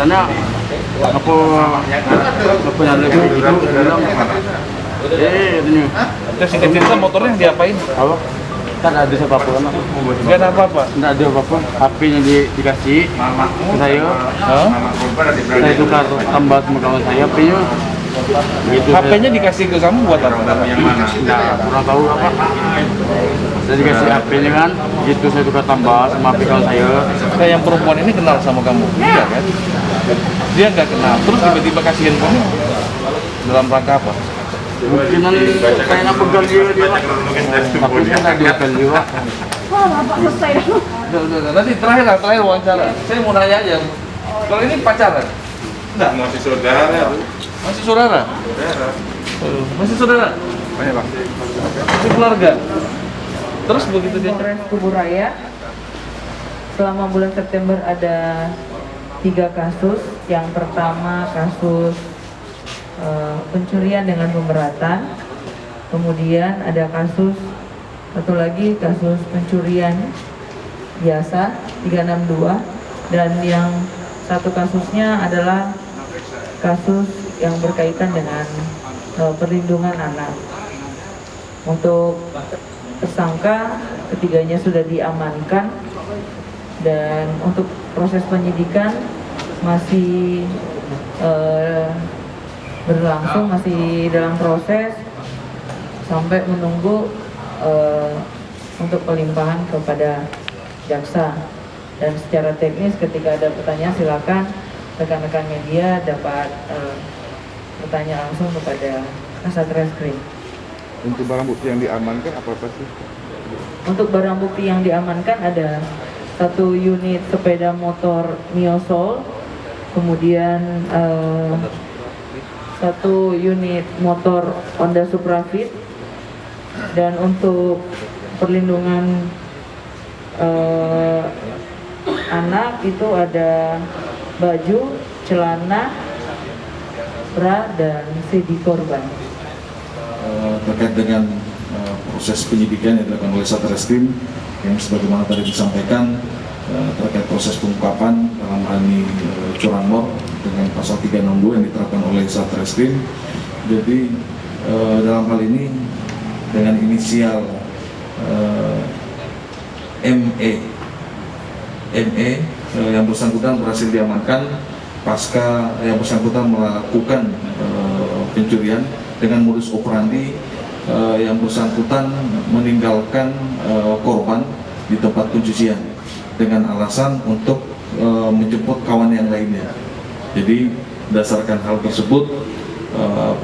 tanya apa nyari itu bilang katanya. Terus singkat cerita motornya diapain? Apa? Kan ada apa-apa kan? Nggak ada apa-apa? Nggak ada apa-apa. HP-nya dikasih ke saya. Saya tukar tambah sama kawan saya HP-nya. Gitu, HP-nya dikasih ke kamu buat apa? Nggak kurang tahu apa. Saya dikasih HP-nya kan, gitu saya tukar tambah sama HP kawan saya. Kayak yang perempuan ini kenal sama kamu? Iya kan? Dia nggak kenal, terus tiba-tiba kasih handphone dalam rangka apa? Mungkin kayaknya pegal dia. Tapi saya nggak dipegal juga. Wah, Bapak selesai dulu. Udah. Nanti terakhir wawancara. Saya mau nanya aja. Kalau ini pacaran? Enggak, masih saudara. Masih saudara? Masih saudara? Banyak bang. Masih keluarga? Terus begitu dia Polres Kuburaya selama bulan September ada 3 kasus. Yang pertama kasus pencurian dengan pemberatan, kemudian ada satu lagi kasus pencurian biasa 362, dan yang satu kasusnya adalah kasus yang berkaitan dengan perlindungan anak. Untuk tersangka ketiganya sudah diamankan, dan untuk proses penyidikan masih berlangsung, masih dalam proses sampai menunggu untuk pelimpahan kepada jaksa. Dan secara teknis ketika ada pertanyaan silakan rekan-rekan media dapat bertanya langsung kepada Kasat Reskrim. Untuk barang bukti yang diamankan apa sih? Untuk barang bukti yang diamankan ada 1 unit sepeda motor Mio Soul, kemudian 1 unit motor Honda Supra Fit, dan untuk perlindungan anak itu ada baju, celana, bra, dan CD korban. Terkait dengan proses penyidikan yang dilakukan oleh Satreskrim, yang sebagaimana tadi disampaikan terkait proses pengungkapan dalam hal ini curanmor dengan pasal 362 yang diterapkan oleh Satreskrim. Jadi dalam hal ini dengan inisial ME yang bersangkutan berhasil diamankan pasca yang bersangkutan melakukan pencurian dengan modus operandi yang bersangkutan meninggalkan korban di tempat pencucian dengan alasan untuk menjemput kawan yang lainnya. Jadi berdasarkan hal tersebut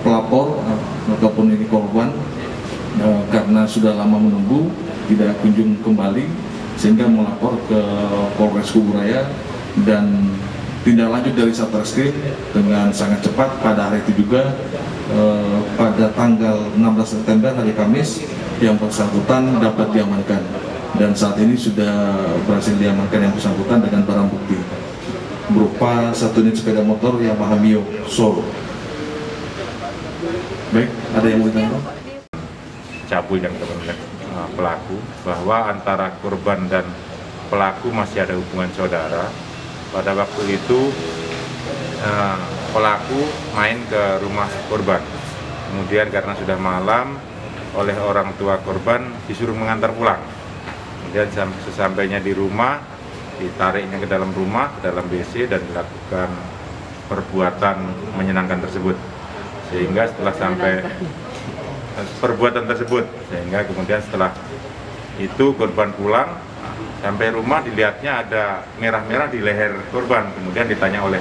pelapor ataupun ini korban karena sudah lama menunggu tidak kunjung kembali, sehingga melapor ke Polres Kuburaya, dan tindak lanjut dari Satreskrim dengan sangat cepat pada hari itu juga pada tanggal 16 September hari Kamis yang bersangkutan dapat diamankan, dan saat ini sudah berhasil diamankan yang bersangkutan dengan barang bukti berupa 1 unit sepeda motor Yamaha Mio Soul. Baik, ada yang mau ditanya? Cabul yang terhadap pelaku, bahwa antara korban dan pelaku masih ada hubungan saudara. Pada waktu itu pelaku main ke rumah korban, kemudian karena sudah malam oleh orang tua korban disuruh mengantar pulang. Kemudian sesampainya di rumah ditariknya ke dalam rumah, ke dalam WC, dan dilakukan perbuatan menyenangkan tersebut, sehingga setelah sampai perbuatan tersebut, sehingga kemudian setelah itu korban pulang sampai rumah, dilihatnya ada merah-merah di leher korban. Kemudian ditanya oleh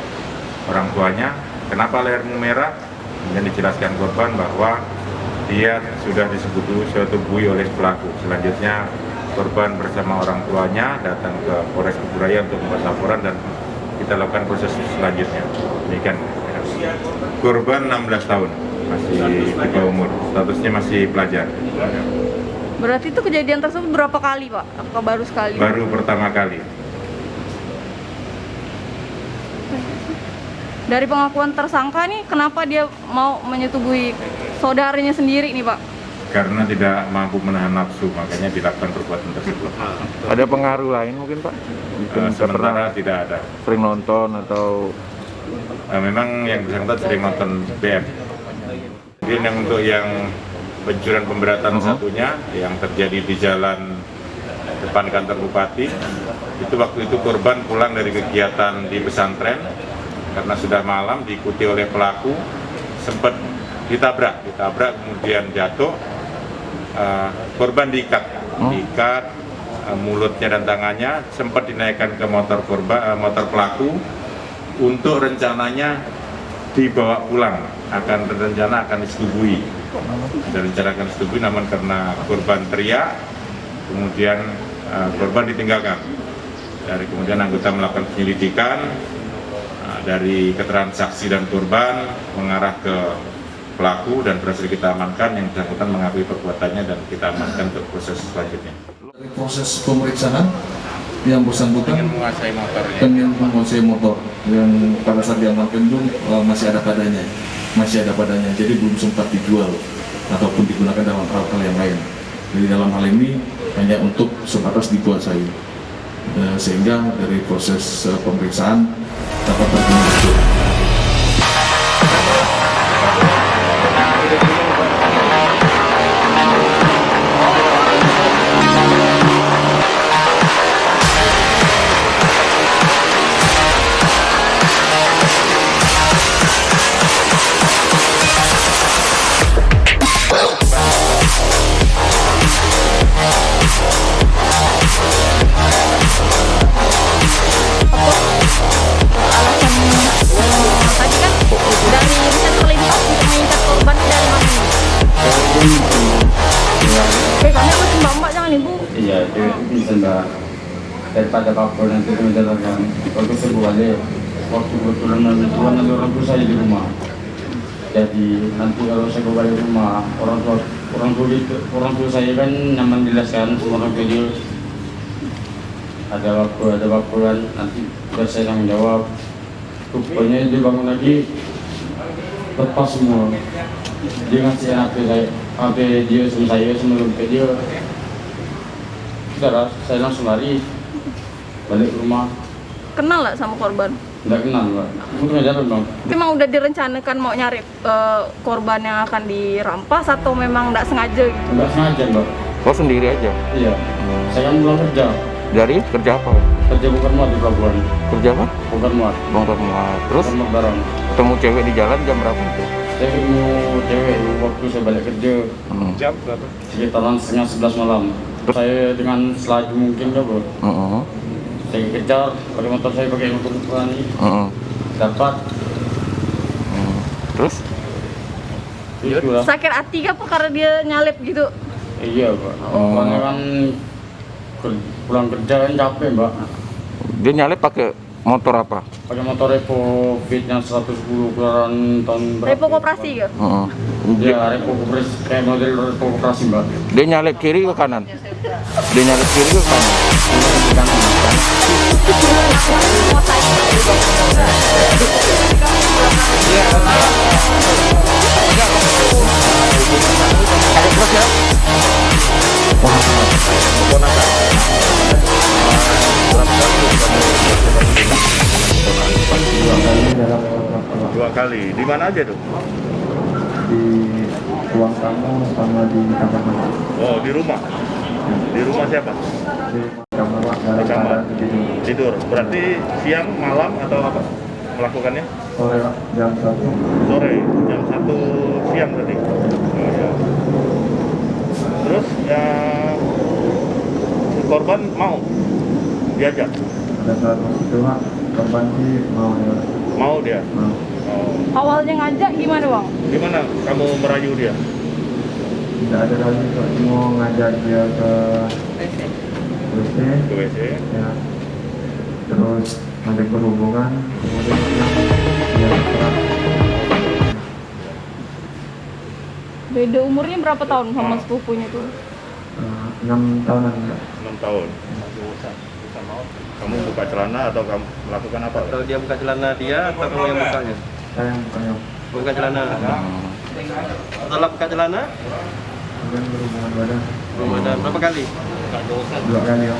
orang tuanya, kenapa lehermu merah? Kemudian dijelaskan korban bahwa dia sudah disetubuhi oleh pelaku. Selanjutnya korban bersama orang tuanya datang ke Polres Kuburaya untuk membuat laporan, dan kita lakukan proses selanjutnya. Demikian. Korban 16 tahun, masih di bawah umur, statusnya masih pelajar. Berarti itu kejadian tersebut berapa kali, Pak? Apakah baru sekali? Baru pertama kali. Dari pengakuan tersangka nih, kenapa dia mau menyetubuhi saudaranya sendiri nih, Pak? Karena tidak mampu menahan nafsu, makanya dilakukan perbuatan tersebut. Ada pengaruh lain mungkin Pak? Mungkin Sementara tidak ada. sering nonton atau memang yang bersangkutan sering nonton BM. Kemudian yang untuk yang pencurian pemberatan satunya yang terjadi di jalan depan kantor bupati, itu waktu itu korban pulang dari kegiatan di pesantren karena sudah malam, diikuti oleh pelaku, sempat ditabrak kemudian jatuh. Korban diikat mulutnya dan tangannya, sempat dinaikkan ke motor pelaku untuk rencananya dibawa pulang, rencana akan disetujui dan rencana akan disetujui, namun karena korban teriak, kemudian korban ditinggalkan. Kemudian anggota melakukan penyelidikan dari keterangan saksi dan korban mengarah ke pelaku dan berhasil kita amankan. Yang bersangkutan mengakui perbuatannya dan kita amankan untuk proses selanjutnya. Dari proses pemeriksaan yang bersangkutan Ingin menguasai motor yang pada saat diamankan itu masih ada padanya, jadi belum sempat dijual ataupun digunakan dalam hal yang lain. Jadi dalam hal ini hanya untuk sebatas dikuasai, sehingga dari proses pemeriksaan dapat terjadi. Iya, itu bisa mbak. Daripada kapal nanti menjalankan waktu sebuahnya, waktu kebetulan nanti orang tua saya di rumah. Jadi nanti kalau saya kembali rumah, orang tua saya kan nyaman jelaskan semua orang tua dia. Ada waktu nanti biar saya tanggung jawab. Rupanya dia bangun lagi lepas semua. Dia ngasih HP dia sama saya sebelum ke dia. Sudah, saya langsung lari balik ke rumah. Kenal nggak sama korban? Nggak kenal, Mbak. Untuk ngajarin, Bang. Memang udah direncanakan mau nyari korban yang akan dirampas atau memang nggak sengaja gitu? Nggak sengaja, Mbak. Oh, sendiri aja? Iya. Saya kan pulang kerja. Dari kerja apa? Kerja bukan muat di pelabuhan. Kerja apa? Bukan muat. Bongkar muat. Terus Bukan muat barang. ketemu cewek di jalan jam berapa itu? Saya ketemu cewek waktu saya balik kerja. Jam berapa? Sekitaran 10:30 malam. Saya dengan selaju mungkin Bro. Saya kejar, pakai motor saya pakai motor ini. Dapat. Terus? Itulah. Sakit hati apa karena dia nyalip gitu? Iya, Pak. Soalnya kan pulang kerja kan capek, Mbak. Dia nyalip pakai motor apa? Pakai motor Repo Fit yang 110 keluaran tahun berapa? Repo koperasi ya? Iya, Repo koperasi, kayak model Repo koperasi, Mbak. Dia nyalip kiri ke kanan? Dia nyalip kiri ke kanan? Di kanan, Mbak. Terus ya? Dua kali. Di mana aja tuh? Di ruang tamu sama di kamar mandi. Oh, di rumah. Di rumah siapa? Di kamar Di kamar. tidur. Tidur. Berarti siang, malam atau apa melakukannya? Sore jam 1. Sore, jam 1 siang berarti. Oh, iya. Terus ya si korban mau diajak? Pada saat masuk rumah korban sih mau ya. Mau dia? Mau. Oh. Awalnya ngajak gimana Bang? Gimana kamu merayu dia? Tidak ada lagi kok, mau ngajak dia ke WC. Ke WC? Ya. Terus ada berhubungan, kemudian dia terang. Beda umurnya berapa tahun sama sepupunya tuh? 6 tahunan enggak? 6 tahun. Kamu buka celana atau kamu melakukan apa? Atau dia buka celana dia atau kamu yang bukanya? Saya yang bukannya. Buka celana. Setelah buka celana, Kemudian berhubungan badan berapa kali? 2 kali ya.